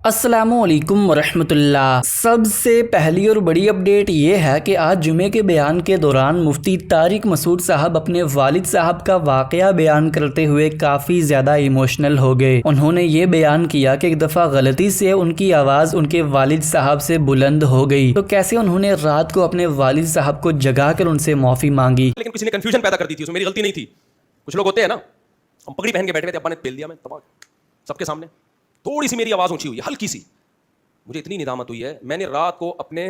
अस्सलामुअलैकुम वरहमतुल्लाह। सबसे पहली और बड़ी अपडेट ये है कि आज जुमे के बयान के दौरान मुफ्ती तारिक मसूद साहब अपने वालिद साहब का वाक़या बयान करते हुए काफ़ी ज़्यादा इमोशनल हो गए। उन्होंने ये बयान किया कि एक दफ़ा गलती से उनकी आवाज़ उनके वालिद साहब से बुलंद हो गई, तो कैसे उन्होंने रात को अपने वालिद साहब को जगा कर उनसे माफ़ी मांगी। लेकिन किसी ने कंफ्यूजन पैदा कर दी थी, उसमें मेरी गलती नहीं थी। कुछ लोग होते हैं ना, हम पगड़ी पहन के बैठे हुए थे, अब्बा ने पेल दिया, मैं तबाह सबके सामने। थोड़ी सी मेरी आवाज़ ऊंची हुई है, हल्की सी, मुझे इतनी निदामत हुई है, मैंने रात को अपने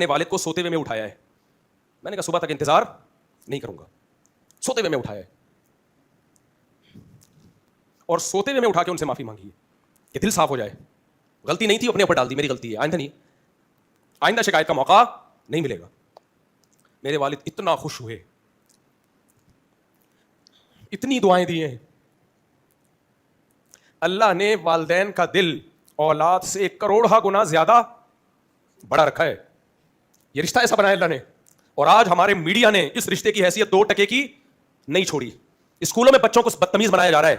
वालिद को सोते हुए में उठाया है। मैंने कहा सुबह तक इंतजार नहीं करूंगा, सोते हुए में उठाया है और सोते हुए में उठा के उनसे माफी मांगी है कि दिल साफ हो जाए। गलती नहीं थी, अपने ऊपर डाल दी, मेरी गलती है, आइंदा नहीं, आइंदा शिकायत का मौका नहीं मिलेगा। मेरे वालिद इतना खुश हुए, इतनी दुआएं दी हैं। अल्लाह ने वालिदैन का दिल औलाद से 1 करोड़ गुना ज्यादा बड़ा रखा है। ये रिश्ता ऐसा बनाया अल्लाह ने, और आज हमारे मीडिया ने इस रिश्ते की हैसियत 2 टके की नहीं छोड़ी। स्कूलों में बच्चों को बदतमीज बनाया जा रहा है,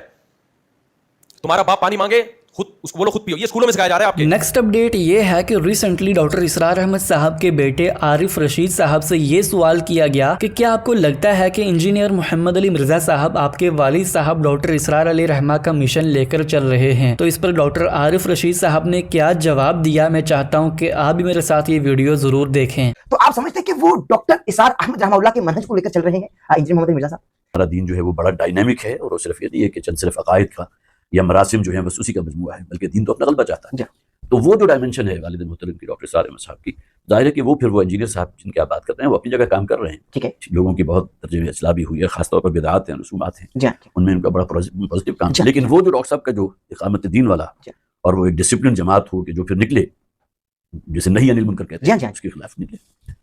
तुम्हारा बाप पानी मांगे वो लोग खुद पियो, ये स्कूलों में सिखाया जा रहा है आपके। नेक्स्ट अपडेट ये है कि रिसेंटली डॉक्टर इसरार अहमद साहब के बेटे आरिफ रशीद साहब से ये सवाल किया गया कि क्या आपको लगता है कि इंजीनियर मोहम्मद अली मिर्जा साहब आपके वालिद साहब डॉक्टर इसरार अली रहमा का मिशन लेकर चल रहे हैं। तो इस पर डॉक्टर आरिफ रशीद साहब ने क्या जवाब दिया, मैं चाहता हूँ कि आप भी मेरे साथ ये वीडियो जरूर देखें। तो आप समझते हैं कि वो डॉक्टर इसरार अहमद रहमतुल्लाह के मनहज को लेकर चल रहे हैं इंजीनियर मोहम्मद अली मिर्जा साहब? हमारा दीन जो है वो बड़ा डायनामिक है, और सिर्फ ये नहीं है कि चंद सिर्फ अकायद का या मरासिम जो है बस उसी का मजमूआ है, बल्कि दीन तो अपना गलबा चाहता है। तो वो जो डायमेंशन है वालिद मोहतरम की डॉक्टर इसरार अहमद साहब की, जाहिर है कि वो फिर वो इंजीनियर साहब जिनकी आप बात कर रहे हैं वो अपनी जगह काम कर रहे हैं। ठीक है, लोगों की बहुत तर्जुमे इस्लाह भी हुई है, खासतौर पर बिदआत हैं, रसूमात हैं, उनमें उनका बड़ा पॉजिटिव काम है। लेकिन वो जो डॉक्टर साहब का जो इकामत दीन वाला और वो एक डिसिप्लिन जमात हो कि जो फिर निकले, जैसे नहीं अनिल मुनकर कहते हैं, उसके खिलाफ निकले,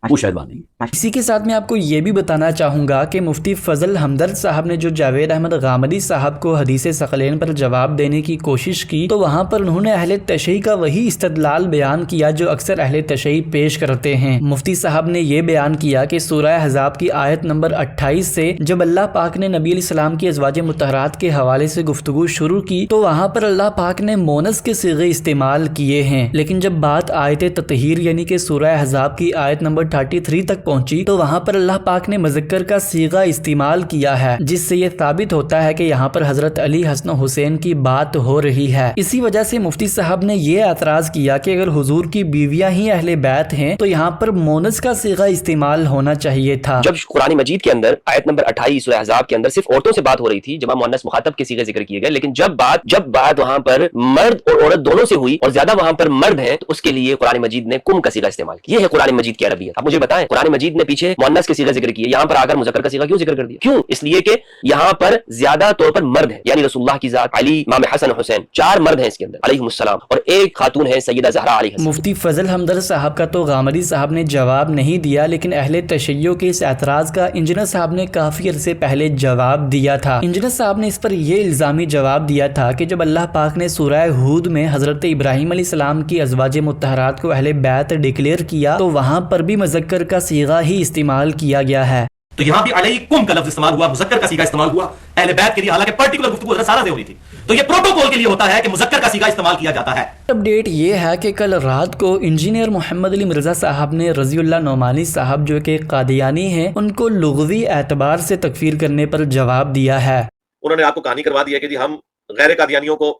वो शायद वहाँ नहीं। इसी के साथ मैं आपको ये भी बताना चाहूँगा कि मुफ्ती फजल हमदर्द साहब ने जो जावेद अहमद गामदी साहब को हदीस सकलैन पर जवाब देने की कोशिश की, तो वहाँ पर उन्होंने अहले तशय्युअ का वही इस्तदलाल बयान किया जो अक्सर अहले तशय्युअ पेश करते हैं। मुफ्ती साहब ने ये बयान किया कि सूरह अहज़ाब की आयत नंबर 28 से जब अल्लाह पाक ने नबी अलैहिस्सलाम की अज़वाज मुतहरात के हवाले से गुफ्तगू शुरू की, तो वहाँ पर अल्लाह पाक ने मोनस के सिगे इस्तेमाल किए हैं। लेकिन जब बात आयत ततहीर यानी कि सूरह अहज़ाब की आयत नंबर 33 तक पहुंची, तो वहां पर अल्लाह पाक ने मुज़क्कर का सीगा इस्तेमाल किया है, जिससे ये साबित होता है कि यहाँ पर हजरत अली हसन हुसैन की बात हो रही है। इसी वजह से मुफ्ती साहब ने ये एतराज किया कि अगर हुजूर की बीवियां ही अहले बैत हैं तो यहाँ पर मोनस का सीगा इस्तेमाल होना चाहिए था। जब कुरान मजीद के अंदर आयत नंबर 28 सूरह अहज़ाब के अंदर सिर्फ औरतों से बात हो रही थी, जमा मुअन्नस मुखातब के सीगे जिक्र किए गए, लेकिन जब बात वहां पर मर्द और औरत दोनों से हुई और ज्यादा वहां पर मर्द है, तो उसके लिए कुरान मजीद ने कुम का सीगा इस्तेमाल किया। ये है कुरान मजीद की अरबियत। आप मुझे बताएं, कुरान मजीद ने पीछे मुअन्नस के सीगा जिक्र किया, यहाँ पर आकर मुज़क्कर का सीगा क्यों जिक्र कर दिया? क्यों? इसलिए कि यहाँ पर ज्यादा तौर पर मर्द है, यानी रसूलुल्लाह की जात, अली, इमाम हसन हुसैन, 4 मर्द हैं इसके अंदर अलैहिमुस्सलाम, और 1 खातून है सैयदा ज़हरा अलैहिस्सलाम। मुफ्ती फजल हमदर्द साहब का तो गामदी साहब ने जवाब नहीं दिया, लेकिन अहले तशय्युअ के इस एतराज का इंजीनियर साहब ने काफी अरसे पहले जवाब दिया था। इंजीनियर साहब ने इस पर यह इल्जामी जवाब दिया था कि जब अल्लाह पाक ने सूरह हूद में हजरत इब्राहिम अलैहिस्सलाम की अज़वाज मुतहरात को अहले बैत डिक्लेयर किया, तो वहाँ पर भी मुज़क्कर का सीगा ही इस्तेमाल किया गया है। तो यहाँ भी अलैकुम का लफ्ज इस्तेमाल हुआ, मुज़क्कर का सीगा इस्तेमाल हुआ अहले बैत के लिए, हालांकि पर्टिकुलर गुफ्तगू हज़रत सारा से हो रही थी। तो ये प्रोटोकॉल के लिए होता है कि मुज़क्कर का सीगा इस्तेमाल किया जाता है। अपडेट ये है कि कल रात को इंजीनियर मोहम्मद अली मिर्जा साहब ने रज़ीउल्लाह नोमानी साहब जो कि कादियानी हैं, उनको लुग़वी एतबार से तकफीर करने पर जवाब दिया है। उन्होंने आपको कहानी करवा दी है कि जी हम गैर कादियानियों को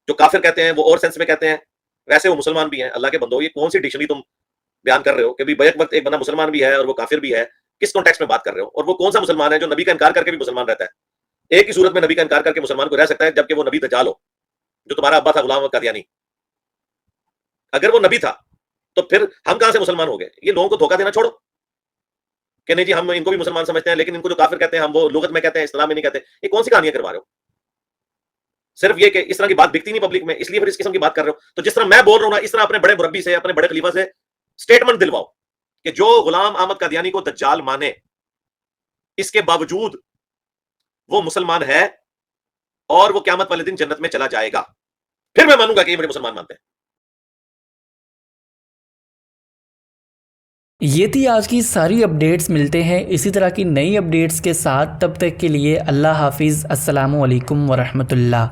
जो काफिर कहते हैं वो और सेंस में कहते हैं, वैसे वो मुसलमान भी हैं। अल्लाह के बंदो, ये कौन सी डिक्शनरी तुम बयान कर रहे हो कि भी बैक वक्त एक बंदा मुसलमान भी है और वो काफिर भी है? किस कॉन्टेक्स्ट में बात कर रहे हो? और वो कौन सा मुसलमान है जो नबी का इनकार करके भी मुसलमान रहता है? एक ही सूरत में नबी का इनकार करके मुसलमान को रह सकता है, जबकि वो नबी दज्जाल हो, जो तुम्हारा अब्बा था गुलाम कादियानी। अगर वो नबी था तो फिर हम कहां से मुसलमान हो गए? ये लोगों को धोखा देना छोड़ो कि नहीं जी हम इनको भी मुसलमान समझते हैं, लेकिन इनको जो काफिर कहते हैं हम वो लुगत में कहते हैं, इस्लाम में नहीं कहते। ये कौन सी कहानियां करवा रहे हो? सिर्फ ये कि इस तरह की बात बिकती नहीं पब्लिक में, इसलिए फिर इस किस्म की बात कर रहे हो। तो जिस तरह मैं बोल रहा हूं ना, इस तरह अपने बड़े मुरब्बी से, अपने बड़े खलीफा से स्टेटमेंट दिलवाओ कि जो गुलाम अहमद कादियानी को दज्जाल माने, इसके बावजूद वो मुसलमान है और वो क़यामत वाले दिन जन्नत में चला जाएगा, फिर मैं मानूंगा कि ये मुझे मुसलमान मानते हैं। ये थी आज की सारी अपडेट्स। मिलते हैं इसी तरह की नई अपडेट्स के साथ, तब तक के लिए अल्लाह हाफिज़। अस्सलामु अलैकुम वरहमतुल्लाह।